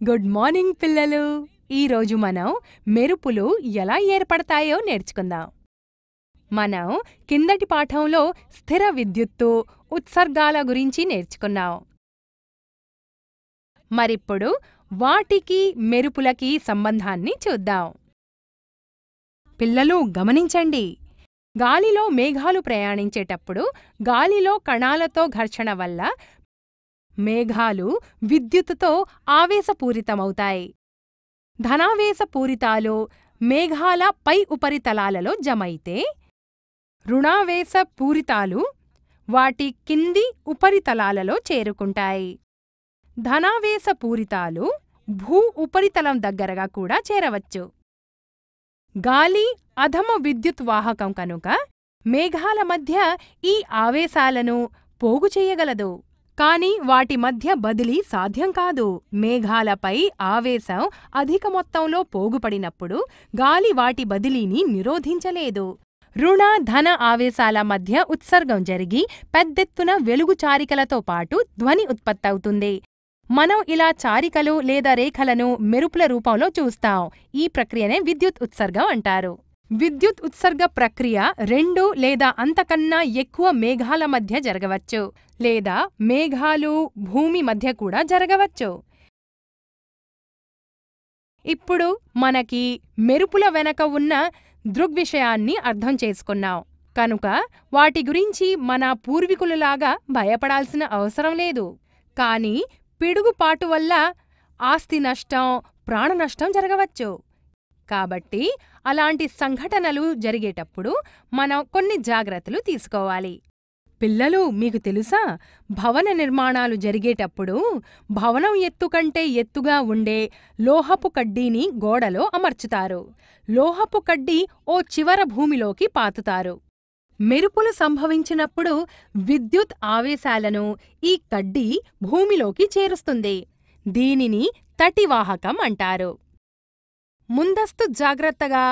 Good morning పిల్లలు. ఈరోజు మనం మెరుపులు ఎలా ఏర్పడతాయో నేర్చుకుందాం. మనం కిందటి పాఠంలో స్థిర విద్యుత్తు ఉత్సర్గాల గురించి నేర్చుకున్నాం. మరిప్పుడు వాటికి మెరుపులకి సంబంధాన్ని చూద్దాం. పిల్లలు గమనించండి. గాలిలో మేఘాలు ప్రయాణించేటప్పుడు గాలిలో కణాలతో ఘర్షణ వల్ల మేఘాలు విద్యుత్తుతో ఆవేశపూరితమవుతాయి. ధనావేశపూరితాలు మేఘాల పై ఉపరితలాలలో జమైతే, రుణావేశపూరితాలు వాటి కింది ఉపరితలాలలో చేరుకుంటాయి. ధనావేశపూరితాలు భూ ఉపరితలం దగ్గరగా కూడా చేరవచ్చు. గాలి అధమ విద్యుత్ వాహకం కనుక మేఘాల మధ్య ఈ ఆవేశాలను పోగు చెయ్యగలదు. కాని వాటి మధ్య బదిలీ సాధ్యం కాదు. మేఘాలపై ఆవేశం అధిక మొత్తంలో పోగుపడినప్పుడు గాలి వాటి బదిలీని నిరోధించలేదు. రుణ ధన ఆవేశాల మధ్య ఉత్సర్గం జరిగి పెద్దెత్తున వెలుగు చారికలతో పాటు ధ్వని ఉత్పత్తవుతుంది. మనం ఇలా చారికలు లేదా రేఖలను మెరుపుల రూపంలో చూస్తాం. ఈ ప్రక్రియనే విద్యుత్ ఉత్సర్గం అంటారు. విద్యుత్ ఉత్సర్గ ప్రక్రియ 2 లేదా అంతకన్నా ఎక్కువ మేఘాల మధ్య జరగవచ్చు, లేదా మేఘాలు భూమి మధ్య కూడా జరగవచ్చు. ఇప్పుడు మనకి మెరుపుల వెనక ఉన్న దృగ్విషయాన్ని అర్థం చేసుకున్నాం కనుక వాటి గురించి మన పూర్వీకులలాగా భయపడాల్సిన అవసరం లేదు. కానీ పిడుగుపాటు వల్ల ఆస్తి నష్టం, ప్రాణనష్టం జరగవచ్చు. కాబట్టి అలాంటి సంఘటనలు జరిగేటప్పుడు మనం కొన్ని జాగ్రత్తలు తీసుకోవాలి. పిల్లలు, మీకు తెలుసా, భవన నిర్మాణాలు జరిగేటప్పుడు భవనం ఎత్తు కంటే ఎత్తుగా ఉండే లోహపు కడ్డీని గోడలో అమర్చుతారు. లోహపు కడ్డీ ఓ చివర భూమిలోకి పాతుతారు. మెరుపులు సంభవించినప్పుడు విద్యుత్ ఆవేశాలను ఈ కడ్డీ భూమిలోకి చేరుస్తుంది. దీనిని తటివాహకం అంటారు. ముందస్తు జాగ్రత్తగా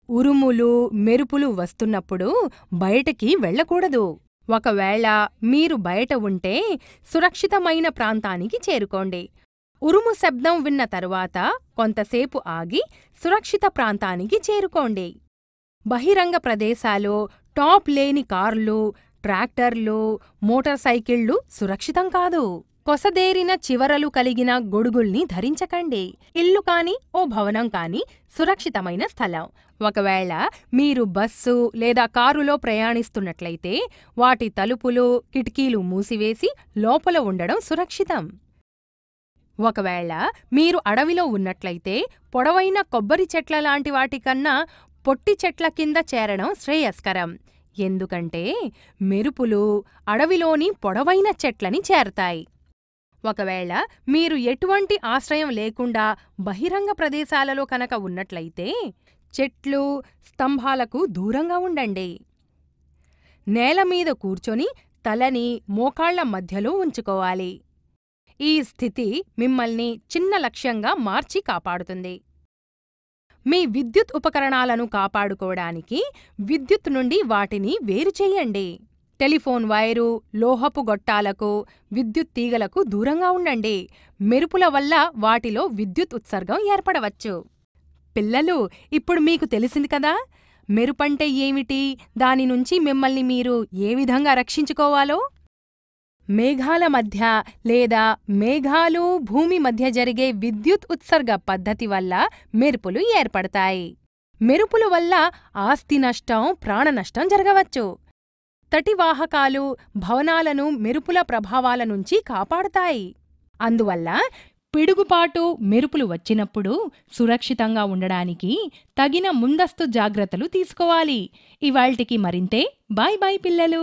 ఉరుములు, మెరుపులు వస్తున్నప్పుడు బయటకి వెళ్ళకూడదు. ఒకవేళ మీరు బయట ఉంటే సురక్షితమైన ప్రాంతానికి చేరుకోండి. ఉరుము శబ్దం విన్న తరువాత కొంతసేపు ఆగి సురక్షిత ప్రాంతానికి చేరుకోండి. బహిరంగ ప్రదేశాలు, టాప్ లేని కార్లు, ట్రాక్టర్లు, మోటార్ సైకిళ్లు సురక్షితం కాదు. కొసదేరిన చివరలు కలిగిన గొడుగుల్ని ధరించకండి. ఇల్లు కాని ఓ భవనం కాని సురక్షితమైన స్థలం. ఒకవేళ మీరు బస్సు లేదా కారులో ప్రయాణిస్తున్నట్లయితే వాటి తలుపులు, కిటికీలు మూసివేసి లోపల ఉండడం సురక్షితం. ఒకవేళ మీరు అడవిలో ఉన్నట్లయితే పొడవైన కొబ్బరి చెట్ల లాంటి వాటికన్నా పొట్టి చెట్ల కింద చేరడం శ్రేయస్కరం. ఎందుకంటే మెరుపులు అడవిలోని పొడవైన చెట్లని చేరతాయి. ఒకవేళ మీరు ఎటువంటి ఆశ్రయం లేకుండా బహిరంగ ప్రదేశాలలో కనుక ఉన్నట్లయితే చెట్లు, స్తంభాలకు దూరంగా ఉండండి. నేలమీద కూర్చొని తలని మోకాళ్ల మధ్యలో ఉంచుకోవాలి. ఈ స్థితి మిమ్మల్ని చిన్న లక్ష్యంగా మార్చి కాపాడుతుంది. మీ విద్యుత్ ఉపకరణాలను కాపాడుకోవడానికి విద్యుత్ నుండి వాటిని వేరు చెయ్యండి. టెలిఫోన్ వైరు, లోహపు గొట్టాలకు, విద్యుత్ తీగలకు దూరంగా ఉండండి. మెరుపుల వల్ల వాటిలో విద్యుత్ ఉత్సర్గం ఏర్పడవచ్చు. పిల్లలు, ఇప్పుడు మీకు తెలిసింది కదా మెరుపంటే ఏమిటి, దాని నుంచి మిమ్మల్ని మీరు ఏ విధంగా రక్షించుకోవాలో. మేఘాల మధ్య లేదా మేఘాలు భూమి మధ్య జరిగే విద్యుత్ ఉత్సర్గ పద్ధతి వల్ల మెరుపులు ఏర్పడతాయి. మెరుపుల వల్ల ఆస్తి నష్టం, ప్రాణనష్టం జరగవచ్చు. తటివాహకాలు భవనాలను మెరుపుల ప్రభావాల నుంచి కాపాడుతాయి. అందువల్ల పిడుగుపాటు, మెరుపులు వచ్చినప్పుడు సురక్షితంగా ఉండడానికి తగిన ముందస్తు జాగ్రత్తలు తీసుకోవాలి. ఇవాళ్టికి మరింతే. బాయ్ బాయ్ పిల్లలు.